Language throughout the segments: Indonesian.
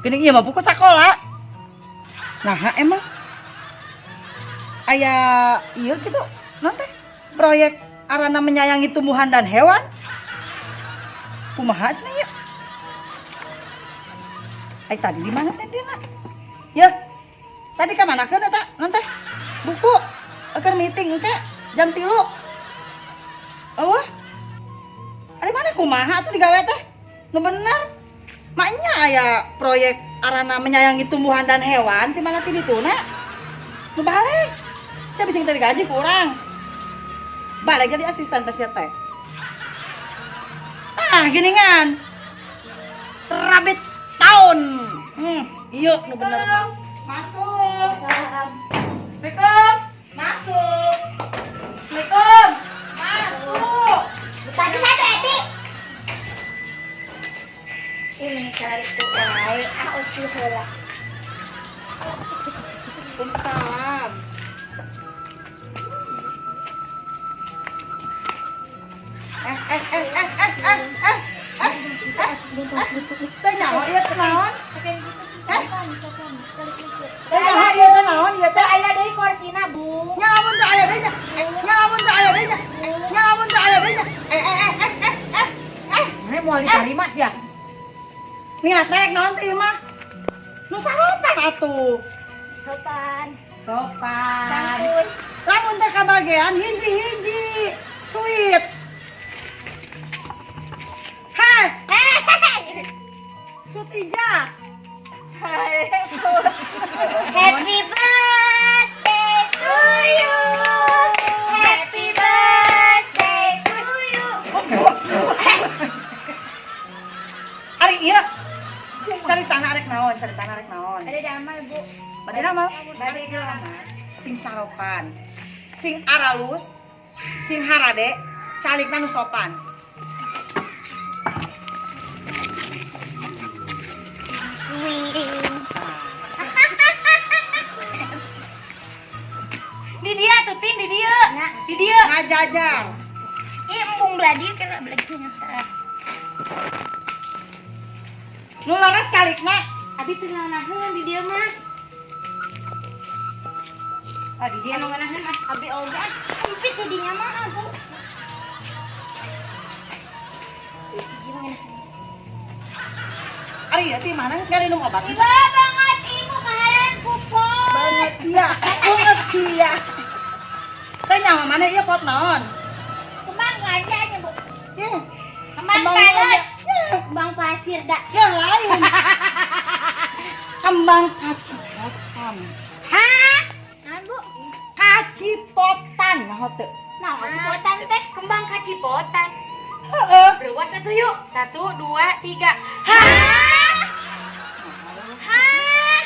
Gini iya mah buku sekolah. Nah emang aya iya gitu nanti proyek arana menyayangi tumbuhan dan hewan. Kumaha cenah ieu? Ai tadi di mana teh dina? Ya. Tadi ka mana keun eta? Nanti buku akan meeting engke jam 3. Eueuh. Ari mana kumaha atuh digawe teh? Nu bener. Maknya aya proyek arana menyayangi tumbuhan dan hewan di mana ti dituna. Nu balik. Sia bisa tadi gaji ku urang. Balik jadi asisten teh sia teh. Ah, giningan. Rabbit tahun. Ieu nu bener mah. Masuk. Assalamualaikum. Masuk. Assalamualaikum. Masuk. Tadi satu Edi. Ini cari tuh wae, uci heula. Waalaikumsalam. Teh nyaho ieu teh naon? Teh nyaho ieu teh naon ieu teh? Aya deui korsina, Bu. Nya lamun teh aya deui nya. Nya lamun teh aya deui nya. Nya lamun teh aya deui nya. Mana moal ditarima sia? Niat rek naon teh ieu mah? Nu saropan atuh. Sopan. Sopan. Sangkun. Lamun teh kabagean hiji-hiji. Sweet. Hai. Sweet ija. Happy birthday to you. Happy birthday to you. Ari ieu. Caritana rek naon? Caritana rek naon? Ada damai, Bu. Bade nama? Bade nama. Sing saropan. Sing aralus. Sing harade. Calikna nu sopan. Di dia tuh Tin, di dia. Di dia. Ngajajar. Ih, embung beladi kena beladinya salah. Nu laras calikna. Abi teu nganaheun di dia mah. Ah di dia Anu nganaheun mah abi oge sempit di dinya mah, Bu. Gimana? Ari ieu teh mana sekali nu obat. Iba banget ibu kahayan kupon. Banget sia. Banget sia. Teh nyawa mana ieu pot naon? Kembang aja nya, Bu. Yeh. Kembang Kembang panas. aja. Kembang pasir dak. Yang lain. Kembang kacipotan. Hah? Naon, Bu? Kacipotan nah teu. Nah, kacipotan teh kembang kacipotan. Heeh. Beruas satu yuk. 1, 2, 3. Hah? Hah?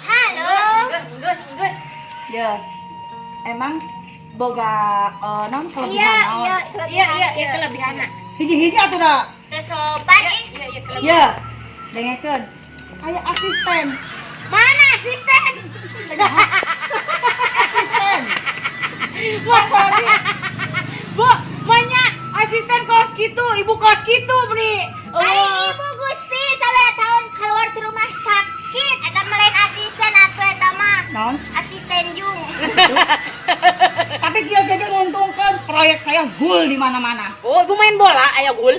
Halo. Enggeus. Ya. Emang boga non kelebihan Iya, naon? kelebihan. kelebihanna. Hiji-hiji atuh da. Teu sopan ih. Iya. Dengekeun. Aya asisten. Mana asisten? Asisten. Maksudnya Bu, banyak asisten kos gitu, ibu kos gitu, Bri. Ari ibu Gusti sabaraha tahun keluar di rumah sakit. Eta mah lain asisten atuh eta mah. naon? Asisten jung. Tapi dia jadi nguntungkan proyek saya gul di mana-mana. Oh, ibu main bola, aya gul.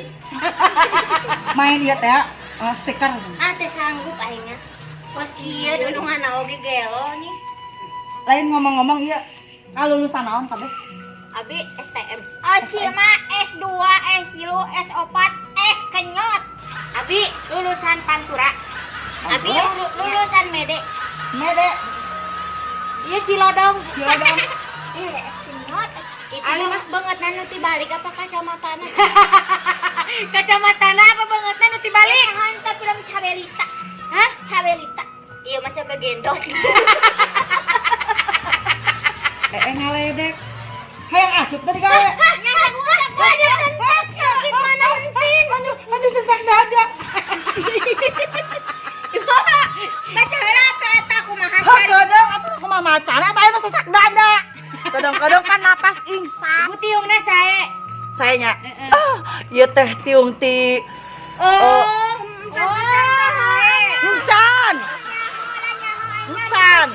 Main ieu teh stiker. Ah teu sanggup aingnya. Kos kieu dulu ngana oge gelo nih. Lain ngomong-ngomong ieu kalulusan naon kabeh? Abi STM. Oci mah S2, S3, S4, S kenyot. Abi lulusan Pantura. Abi lulusan Mede. Mede. Iya Cilodong. Cilodong. S kenyot. Itu Ali mah banget nu tibalik apa kacamatana? Kacamatana apa bangetna nu tibalik? Hanta film Cabelita. Hah? Cabelita. Iya mah cabe gendot. Ngaledek. Hayang asup tadi gawe. Nyana budak gua ditentek sakit mana hentin. Aduh sesak dada. Baca heula teh eta kumaha Hah, sari. kadang atuh sama macan eta aya sesak dada. Kadang-kadang kan napas insap. Ibu tiungna sae. Sayanya. Ieu teh tiung ti Encan. Encan.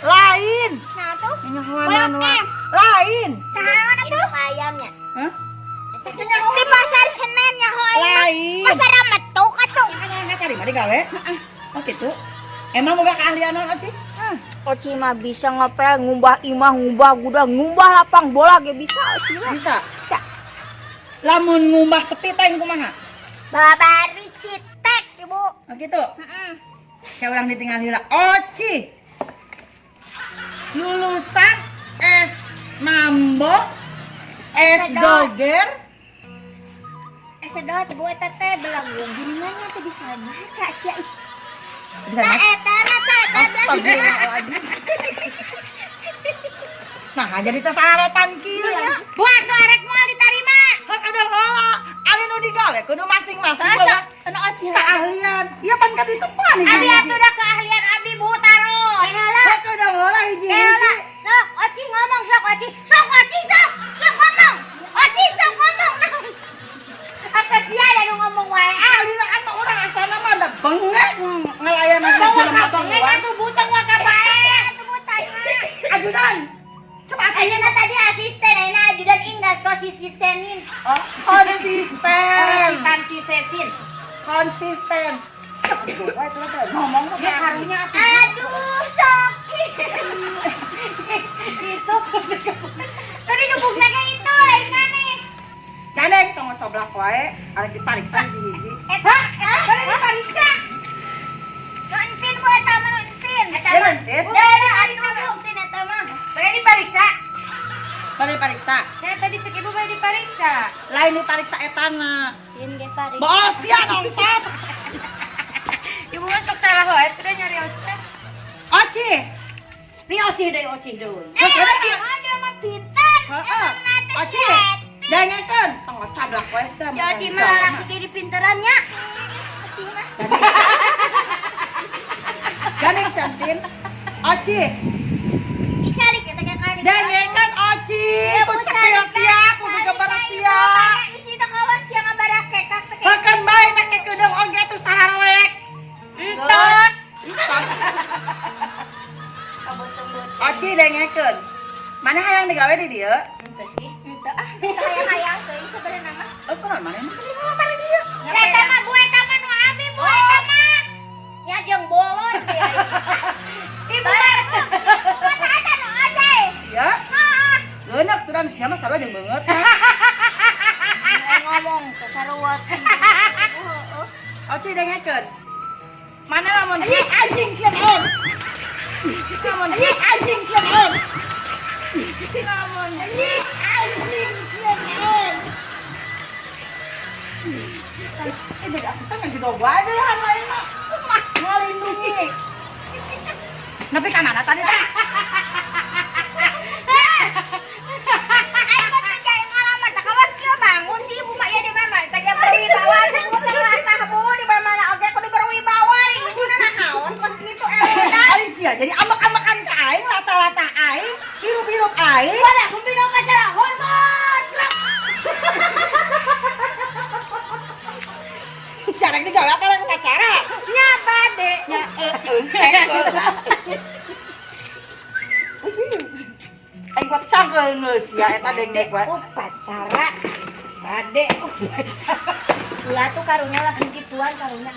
Lain. Nah tuh, Nyahoan lain. saha tuh? Ayamnya. Hah? Di pasar Senen nyaho ayam. Lain. Pasar Rametuk atuh. Enggak tadi mah digawe. Oh gitu. Emang boga keahlian naon Oci? Oci mah bisa ngepel, ngumbah imah, ngumbah gudang, ngumbah lapang bola ge bisa Oci mah. Bisa. Bisa. Lamun ngumbah sepi teh kumaha? Babari citek, Ibu. Oh gitu. Kayak orang ditinggal heula. Oci. Lulusan S Mambo, S Doger. Sedot Ibu eta teh belanggung geuningannya teh bisa baca sia. Bisa Nah, mas? eta mah teh Astagfirullahaladzim. Nah, jadi teh sarapan kieu ya. Buat tuh arek moal ditarima. Hak ada heula. Ari nu digawe kudu masing-masing boga anu Oci. keahlian. Iya pan ka ditu pan Abi atuh da keahlian abdi Bu taros. Heula. Hak ada heula hiji-hiji. Heula. Sok Oci ngomong sok Oci. Sok Oci sok. Sok ngomong. Oci sok ngomong. Apa sia da nu ngomong wae. Ahli na kan urang asana mah da bengek ngelayanan Bawa jelema ka teh. bengek atuh butang wa ka bae. Atuh butan mah. Ajudan. Coba Ayeuna tadi asisten, ayeuna ajudan inggas kosistenin. oh, konsisten. Konsistensin. Konsisten. Ngomong tuh Ya karunya atuh. Aduh, sakit. Itu. Tadi nyebukna ka itu lain maneh. Gandeng tong coblak wae, arek dipariksa hiji-hiji. Hah? Bari dipariksa. Nontin gua eta mah nontin. Ya lentit, Dah, atuh nontin eta mah. Bari dipariksa. bari dipariksa. Saya tadi cek ibu bari dipariksa. Lain dipariksa etana. Yin ge pari. Bos ya nongtot. Ibu masuk salah wae udah nyari oci. Oci. Ini oci deui. Orang aja mah pintar. Heeh. Oci. Dengekeun, tong coblak wae sama. Ya Oci mah lalaki jadi pinterannya. Oci mah. Gandeng Santin. Oci. Dicari kita kayak kali. Dengekeun Oci. Ku cek teh sia, ku gambar sia. Isi teh kawas yang ngabarake kak teh. Bahkan bae take keudang oge tuh saharwek. Entos. Kabut-kabut. Oci dengekeun. Mana hayang digawe di dieu? Henteu sih. Henteu ah. Hayang-hayang teuing sebenarnya mah. Oh, kunaon mana mah di lamar di dieu? Eta mah bu eta mah nu abi bu eta mah. Ya jeung bolon dia. Ibu mah. Mana ada nu aja. Ya. Heeh. Geunak tuh dan sia mah sarua jeung beungeut. Ngomong ke sarwati. Oci dengekeun. Mana lamun anjing sia naon? Lamun anjing sia naon? Lamun anjing sia naon? Ini gak asisten kan juga wae deh hal lain mah. Mah ngalindungi. Nepi ka mana tadi teh? Ayo buat kerjain ngalaman tak kawas kieu bangun sih. upacara. Nya bade. Ya heula. Aing buat cangkel geus ya eta dengdek we. Upacara. Bade upacara. Ulah tuh karunya lah gituan karunya.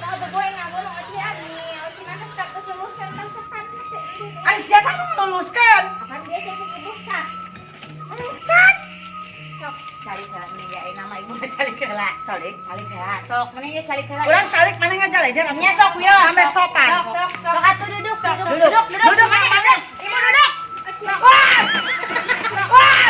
Mau gue ngabon oci ani, oci mana status lulusan tahun sepan sih. Ari sia sama meluluskan. Akan dia jadi ibu sah. Encan. Sok cari heula nih ya nama ibu cari heula. Calik. Cari heula. Sok mending ge cari heula. Urang calik mana ngajalejer atuh. Nya sok yo. Sampai sopan. Sok. Sok atuh duduk. Duduk mana? Ibu duduk. Wah! Wah!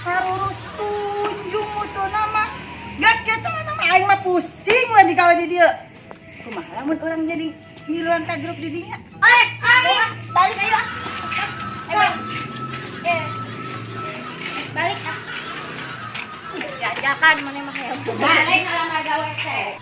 Harurus tunjung mutu nama. Gas kecu nama aing mah pusing we digawe di dieu. Kumaha lamun urang jadi ngiluan ka grup di dinya. Balik ayo. Balik ah. Jajakan mana mah ya. Balik alamat gawe teh.